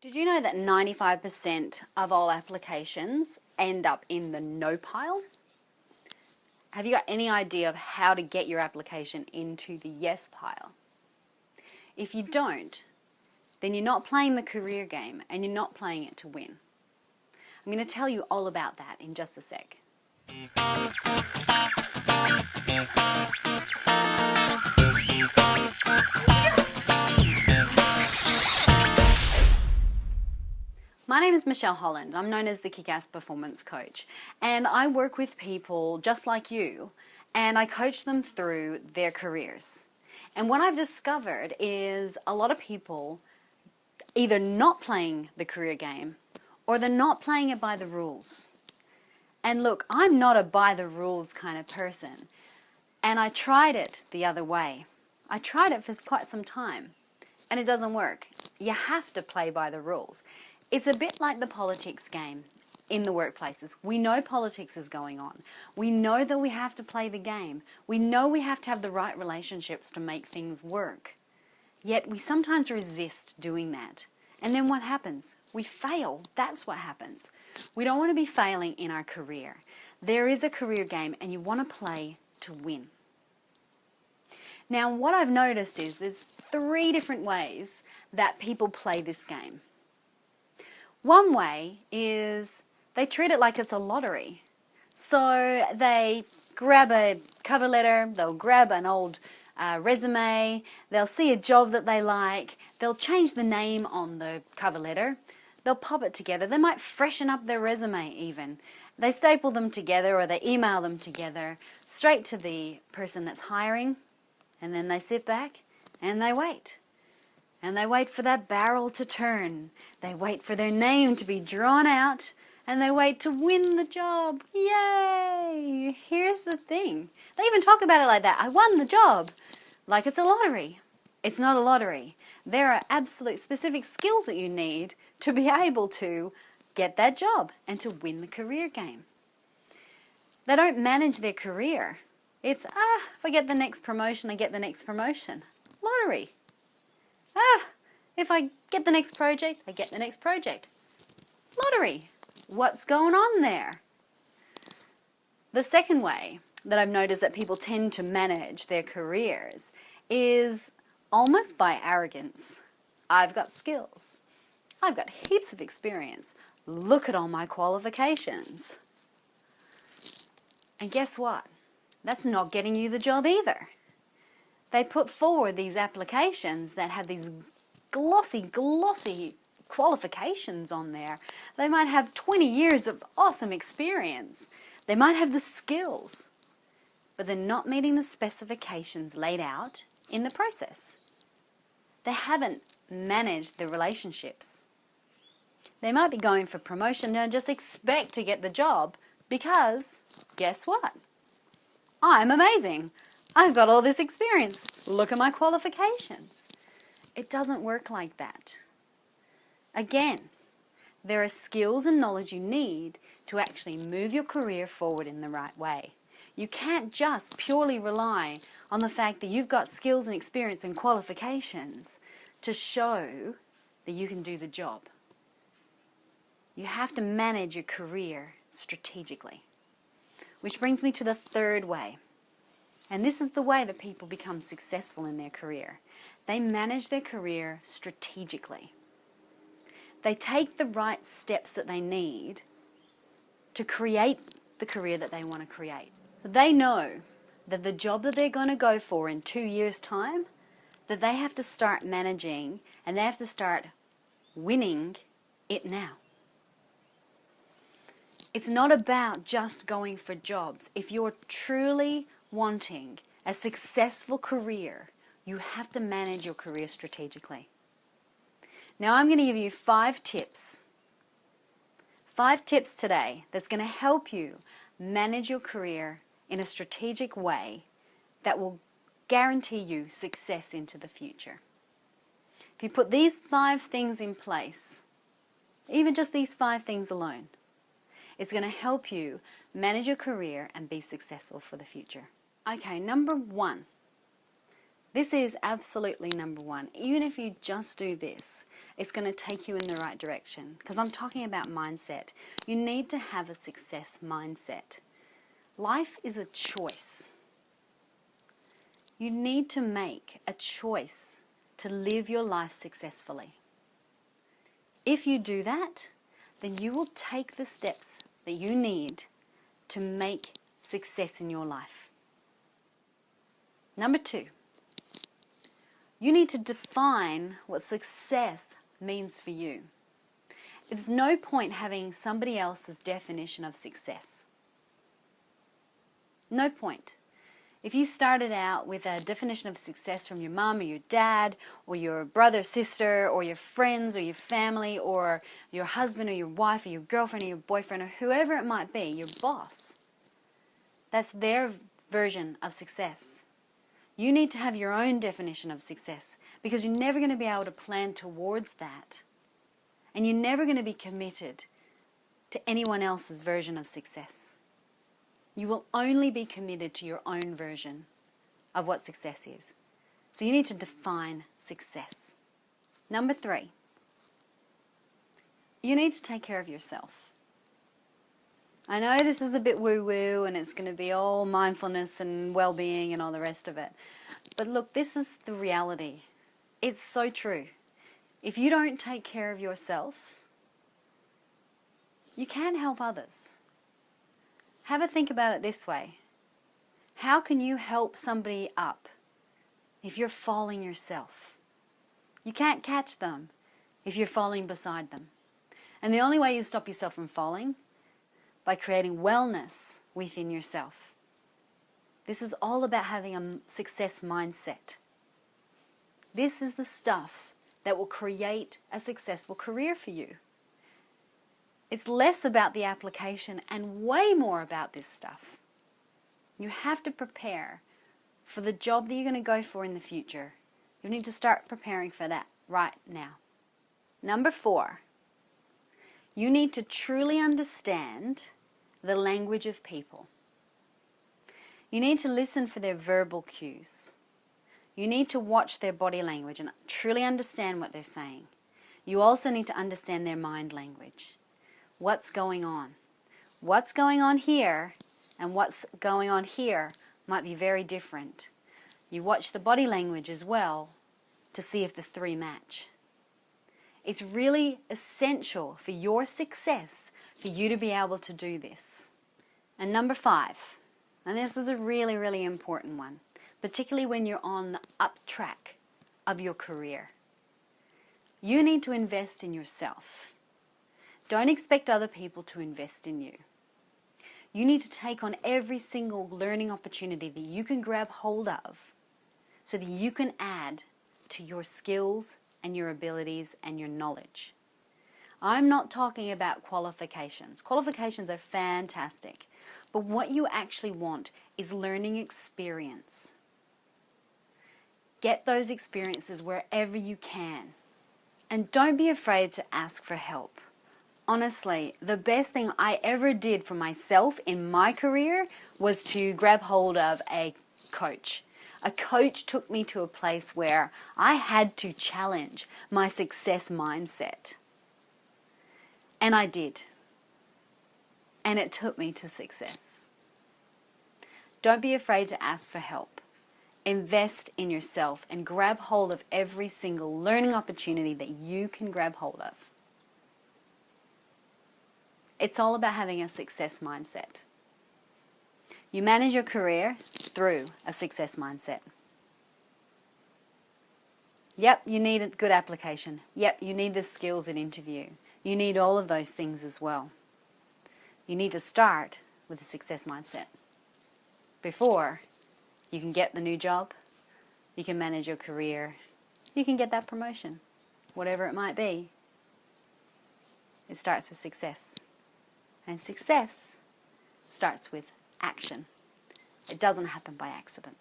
Did you know that 95% of all applications end up in the no pile? Have you got any idea of how to get your application into the yes pile? If you don't, then you're not playing the career game and you're not playing it to win. I'm going to tell you all about that in just a sec. My name is Michelle Holland. I'm known as the Kick-Ass Performance Coach, and I work with people just like you, and I coach them through their careers. And what I've discovered is a lot of people either not playing the career game or they're not playing it by the rules. And look, I'm not a by the rules kind of person, and I tried it the other way. I tried it for quite some time, and it doesn't work. You have to play by the rules. It's a bit like the politics game in the workplaces. We know politics is going on. We know that we have to play the game. We know we have to have the right relationships to make things work. Yet we sometimes resist doing that. And then what happens? We fail. That's what happens. We don't want to be failing in our career. There is a career game and you want to play to win. Now what I've noticed is there's 3 different ways that people play this game. One way is they treat it like it's a lottery. So they grab a cover letter, they'll grab an old resume, they'll see a job that they like, they'll change the name on the cover letter, they'll pop it together, they might freshen up their resume even. They staple them together or they email them together straight to the person that's hiring, and then they sit back and they wait. And they wait for that barrel to turn. They wait for their name to be drawn out, and they wait to win the job. Yay! Here's the thing. They even talk about it like that. I won the job. Like it's a lottery. It's not a lottery. There are absolute specific skills that you need to be able to get that job and to win the career game. They don't manage their career. It's, if I get the next promotion, I get the next promotion. Lottery. If I get the next project, I get the next project. Lottery. What's going on there? The second way that I've noticed that people tend to manage their careers is almost by arrogance. I've got skills. I've got heaps of experience. Look at all my qualifications. And guess what? That's not getting you the job either. They put forward these applications that have these glossy qualifications on there. They might have 20 years of awesome experience. They might have the skills, but they're not meeting the specifications laid out in the process. They haven't managed the relationships. They might be going for promotion and just expect to get the job because, guess what? I'm amazing. I've got all this experience. Look at my qualifications. It doesn't work like that. Again, there are skills and knowledge you need to actually move your career forward in the right way. You can't just purely rely on the fact that you've got skills and experience and qualifications to show that you can do the job. You have to manage your career strategically. Which brings me to the third way. And this is the way that people become successful in their career. They manage their career strategically. They take the right steps that they need to create the career that they want to create. So they know that the job that they're going to go for in 2 years' time, that they have to start managing and they have to start winning it now. It's not about just going for jobs. If you're truly wanting a successful career, you have to manage your career strategically. Now I'm going to give you 5 tips. 5 tips today that's going to help you manage your career in a strategic way that will guarantee you success into the future. If you put these 5 things in place, even just these 5 things alone, it's going to help you manage your career and be successful for the future. Okay, number 1. This is absolutely number one. Even if you just do this, it's going to take you in the right direction. Because I'm talking about mindset. You need to have a success mindset. Life is a choice. You need to make a choice to live your life successfully. If you do that, then you will take the steps that you need to make success in your life. Number two, you need to define what success means for you. There's no point having somebody else's definition of success. No point. If you started out with a definition of success from your mom or your dad or your brother, sister, or your friends or your family or your husband or your wife or your girlfriend or your boyfriend or whoever it might be, your boss, that's their version of success. You need to have your own definition of success because you're never going to be able to plan towards that. And you're never going to be committed to anyone else's version of success. You will only be committed to your own version of what success is. So you need to define success. Number three, you need to take care of yourself. I know this is a bit woo-woo and it's going to be all mindfulness and well-being and all the rest of it. But look, this is the reality. It's so true. If you don't take care of yourself, you can't help others. Have a think about it this way. How can you help somebody up if you're falling yourself? You can't catch them if you're falling beside them. And the only way you stop yourself from falling, by creating wellness within yourself. This is all about having a success mindset. This is the stuff that will create a successful career for you. It's less about the application and way more about this stuff. You have to prepare for the job that you're going to go for in the future. You need to start preparing for that right now. Number four, you need to truly understand the language of people. You need to listen for their verbal cues. You need to watch their body language and truly understand what they're saying. You also need to understand their mind language. What's going on? What's going on here and what's going on here might be very different. You watch the body language as well to see if the three match. It's really essential for your success for you to be able to do this. And number five, and this is a really, really important one, particularly when you're on the up track of your career. You need to invest in yourself. Don't expect other people to invest in you. You need to take on every single learning opportunity that you can grab hold of so that you can add to your skills and your abilities and your knowledge. I'm not talking about qualifications. Qualifications are fantastic, but what you actually want is learning experience. Get those experiences wherever you can. And don't be afraid to ask for help. Honestly, the best thing I ever did for myself in my career was to grab hold of a coach. A coach took me to a place where I had to challenge my success mindset. And I did. And it took me to success. Don't be afraid to ask for help. Invest in yourself and grab hold of every single learning opportunity that you can grab hold of. It's all about having a success mindset. You manage your career through a success mindset. Yep, you need a good application. Yep, you need the skills in interview. You need all of those things as well. You need to start with a success mindset. Before you can get the new job, you can manage your career, you can get that promotion, whatever it might be. It starts with success. And success starts with action. It doesn't happen by accident.